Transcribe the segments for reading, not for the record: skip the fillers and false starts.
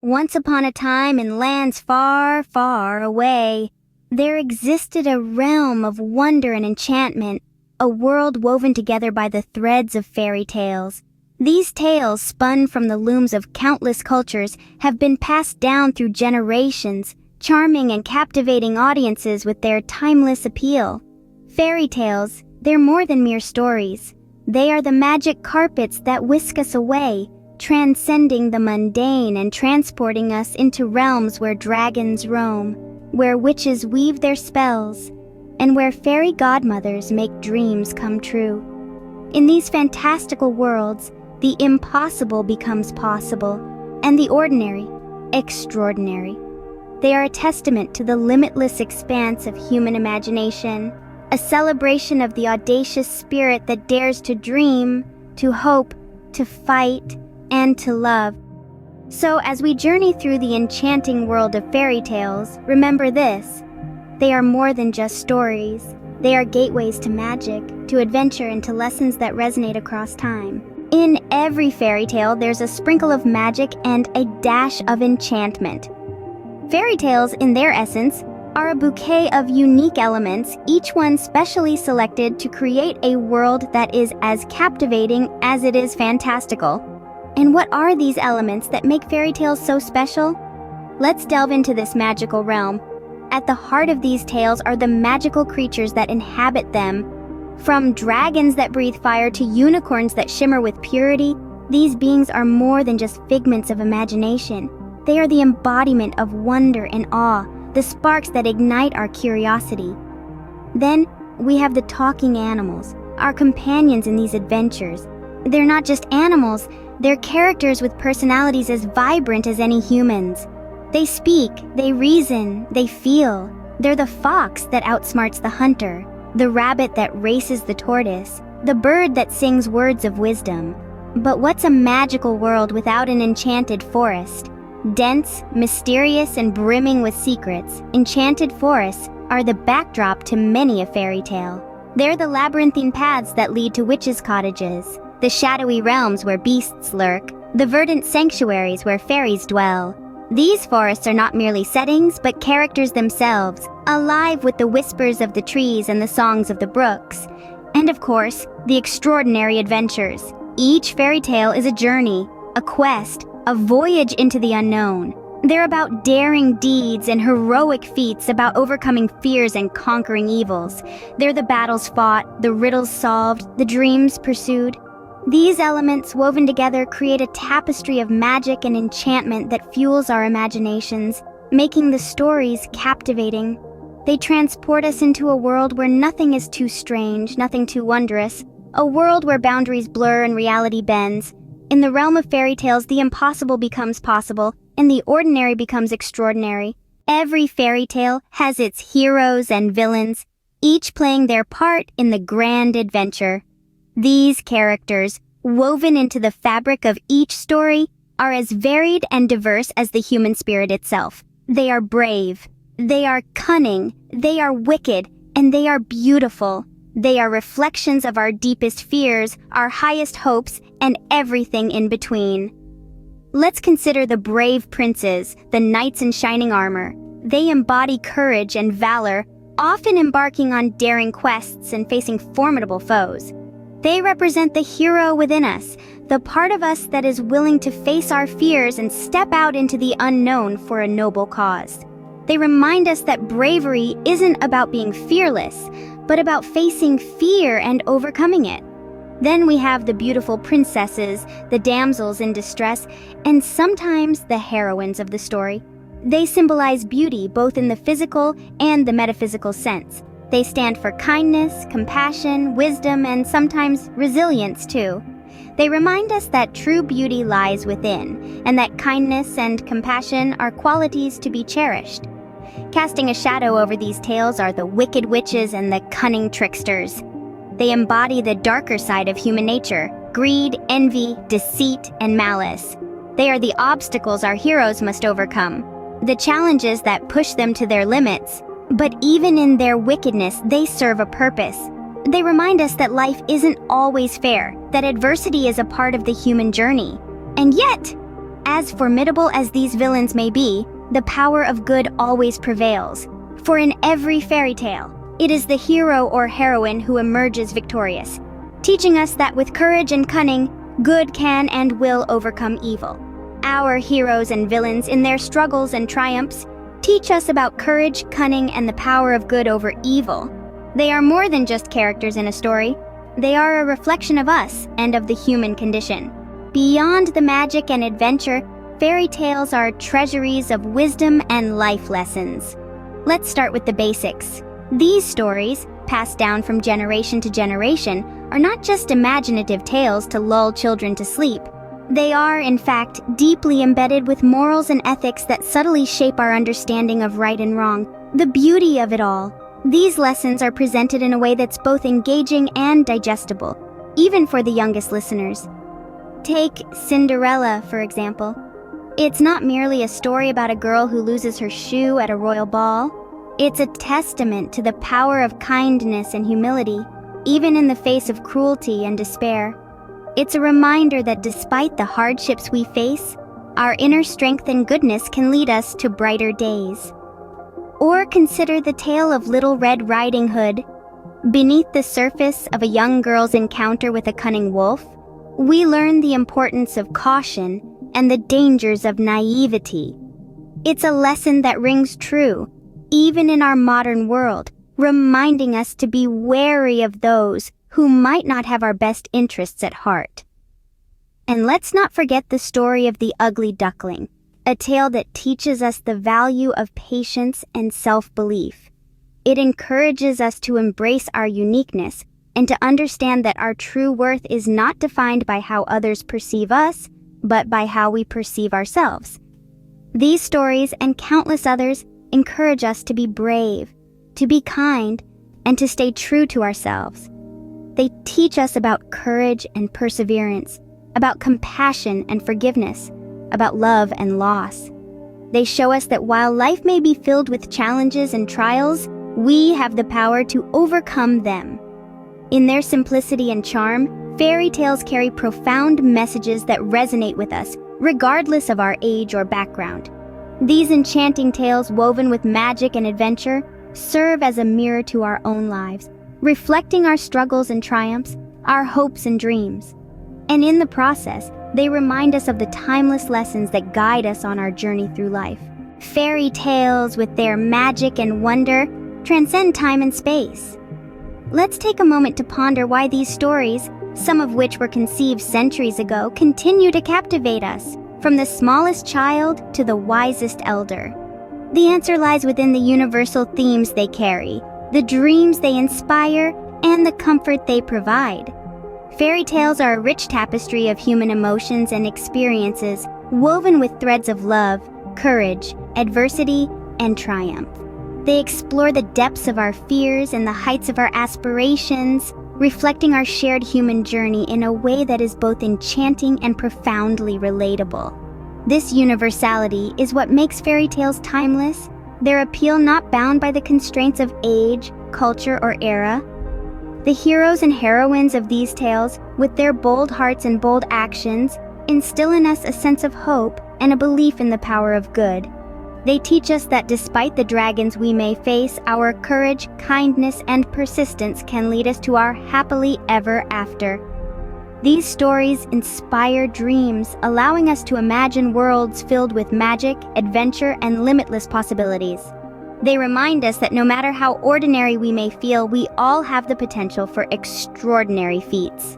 Once upon a time in lands far, far away, there existed a realm of wonder and enchantment, a world woven together by the threads of fairy tales. These tales, spun from the looms of countless cultures, have been passed down through generations, charming and captivating audiences with their timeless appeal. Fairy tales, they're more than mere stories. They are the magic carpets that whisk us away, transcending the mundane and transporting us into realms where dragons roam, where witches weave their spells, and where fairy godmothers make dreams come true. In these fantastical worlds, the impossible becomes possible, and the ordinary, extraordinary. They are a testament to the limitless expanse of human imagination, a celebration of the audacious spirit that dares to dream, to hope, to fight, and to love. So as we journey through the enchanting world of fairy tales, remember this: they are more than just stories. They are gateways to magic, to adventure, and to lessons that resonate across time. In every fairy tale, there's a sprinkle of magic and a dash of enchantment. Fairy tales, in their essence, are a bouquet of unique elements, each one specially selected to create a world that is as captivating as it is fantastical. And what are these elements that make fairy tales so special? Let's delve into this magical realm. At the heart of these tales are the magical creatures that inhabit them. From dragons that breathe fire to unicorns that shimmer with purity, these beings are more than just figments of imagination. They are the embodiment of wonder and awe, the sparks that ignite our curiosity. Then, we have the talking animals, our companions in these adventures. They're not just animals, they're characters with personalities as vibrant as any humans. They speak, they reason, they feel. They're the fox that outsmarts the hunter, the rabbit that races the tortoise, the bird that sings words of wisdom. But what's a magical world without an enchanted forest? Dense, mysterious, and brimming with secrets, enchanted forests are the backdrop to many a fairy tale. They're the labyrinthine paths that lead to witches' cottages, the shadowy realms where beasts lurk, the verdant sanctuaries where fairies dwell. These forests are not merely settings, but characters themselves, alive with the whispers of the trees and the songs of the brooks. And of course, the extraordinary adventures. Each fairy tale is a journey, a quest, a voyage into the unknown. They're about daring deeds and heroic feats, about overcoming fears and conquering evils. They're the battles fought, the riddles solved, the dreams pursued. These elements woven together create a tapestry of magic and enchantment that fuels our imaginations, making the stories captivating. They transport us into a world where nothing is too strange, nothing too wondrous, a world where boundaries blur and reality bends. In the realm of fairy tales, the impossible becomes possible, and the ordinary becomes extraordinary. Every fairy tale has its heroes and villains, each playing their part in the grand adventure. These characters, woven into the fabric of each story, are as varied and diverse as the human spirit itself. They are brave, they are cunning, they are wicked, and they are beautiful. They are reflections of our deepest fears, our highest hopes, and everything in between. Let's consider the brave princes, the knights in shining armor. They embody courage and valor, often embarking on daring quests and facing formidable foes. They represent the hero within us, the part of us that is willing to face our fears and step out into the unknown for a noble cause. They remind us that bravery isn't about being fearless, but about facing fear and overcoming it. Then we have the beautiful princesses, the damsels in distress, and sometimes the heroines of the story. They symbolize beauty both in the physical and the metaphysical sense. They stand for kindness, compassion, wisdom, and sometimes resilience too. They remind us that true beauty lies within, and that kindness and compassion are qualities to be cherished. Casting a shadow over these tales are the wicked witches and the cunning tricksters. They embody the darker side of human nature: greed, envy, deceit, and malice. They are the obstacles our heroes must overcome, the challenges that push them to their limits. But even in their wickedness, they serve a purpose. They remind us that life isn't always fair, that adversity is a part of the human journey. And yet, As formidable as these villains may be, the power of good always prevails. For in every fairy tale, it is the hero or heroine who emerges victorious, teaching us that with courage and cunning, good can and will overcome evil. Our heroes and villains, in their struggles and triumphs, teach us about courage, cunning, and the power of good over evil. They are more than just characters in a story. They are a reflection of us and of the human condition. Beyond the magic and adventure, fairy tales are treasuries of wisdom and life lessons. Let's start with the basics. These stories, passed down from generation to generation, are not just imaginative tales to lull children to sleep. They are, in fact, deeply embedded with morals and ethics that subtly shape our understanding of right and wrong. The beauty of it all, these lessons are presented in a way that's both engaging and digestible, even for the youngest listeners. Take Cinderella, for example. It's not merely a story about a girl who loses her shoe at a royal ball. It's a testament to the power of kindness and humility, even in the face of cruelty and despair. It's a reminder that despite the hardships we face, our inner strength and goodness can lead us to brighter days. Or consider the tale of Little Red Riding Hood. Beneath the surface of a young girl's encounter with a cunning wolf, we learn the importance of caution and the dangers of naivety. It's a lesson that rings true, even in our modern world, reminding us to be wary of those who might not have our best interests at heart. And let's not forget the story of the Ugly Duckling, a tale that teaches us the value of patience and self-belief. It encourages us to embrace our uniqueness and to understand that our true worth is not defined by how others perceive us, but by how we perceive ourselves. These stories and countless others encourage us to be brave, to be kind, and to stay true to ourselves. They teach us about courage and perseverance, about compassion and forgiveness, about love and loss. They show us that while life may be filled with challenges and trials, we have the power to overcome them. In their simplicity and charm, fairy tales carry profound messages that resonate with us, regardless of our age or background. These enchanting tales, woven with magic and adventure, serve as a mirror to our own lives, reflecting our struggles and triumphs, our hopes and dreams. And in the process, they remind us of the timeless lessons that guide us on our journey through life. Fairy tales, with their magic and wonder, transcend time and space. Let's take a moment to ponder why these stories, some of which were conceived centuries ago, continue to captivate us, from the smallest child to the wisest elder. The answer lies within the universal themes they carry, the dreams they inspire, and the comfort they provide. Fairy tales are a rich tapestry of human emotions and experiences, woven with threads of love, courage, adversity, and triumph. They explore the depths of our fears and the heights of our aspirations, reflecting our shared human journey in a way that is both enchanting and profoundly relatable. This universality is what makes fairy tales timeless, their appeal not bound by the constraints of age, culture, or era. The heroes and heroines of these tales, with their bold hearts and bold actions, instill in us a sense of hope and a belief in the power of good. They teach us that despite the dragons we may face, our courage, kindness, and persistence can lead us to our happily ever after. These stories inspire dreams, allowing us to imagine worlds filled with magic, adventure, and limitless possibilities. They remind us that no matter how ordinary we may feel, we all have the potential for extraordinary feats.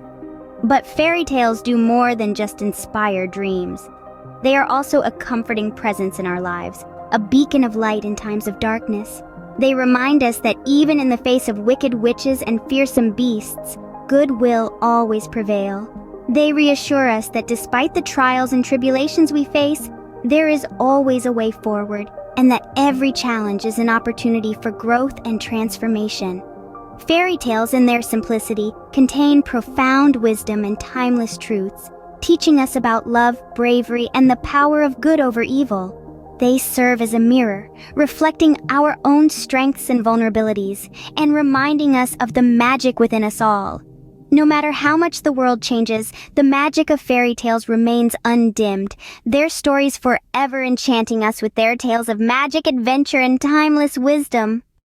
But fairy tales do more than just inspire dreams. They are also a comforting presence in our lives, a beacon of light in times of darkness. They remind us that even in the face of wicked witches and fearsome beasts, good will always prevail. They reassure us that despite the trials and tribulations we face, there is always a way forward, and that every challenge is an opportunity for growth and transformation. Fairy tales, in their simplicity, contain profound wisdom and timeless truths, teaching us about love, bravery, and the power of good over evil. They serve as a mirror, reflecting our own strengths and vulnerabilities, and reminding us of the magic within us all. No matter how much the world changes, the magic of fairy tales remains undimmed, their stories forever enchanting us with their tales of magic, adventure, and timeless wisdom.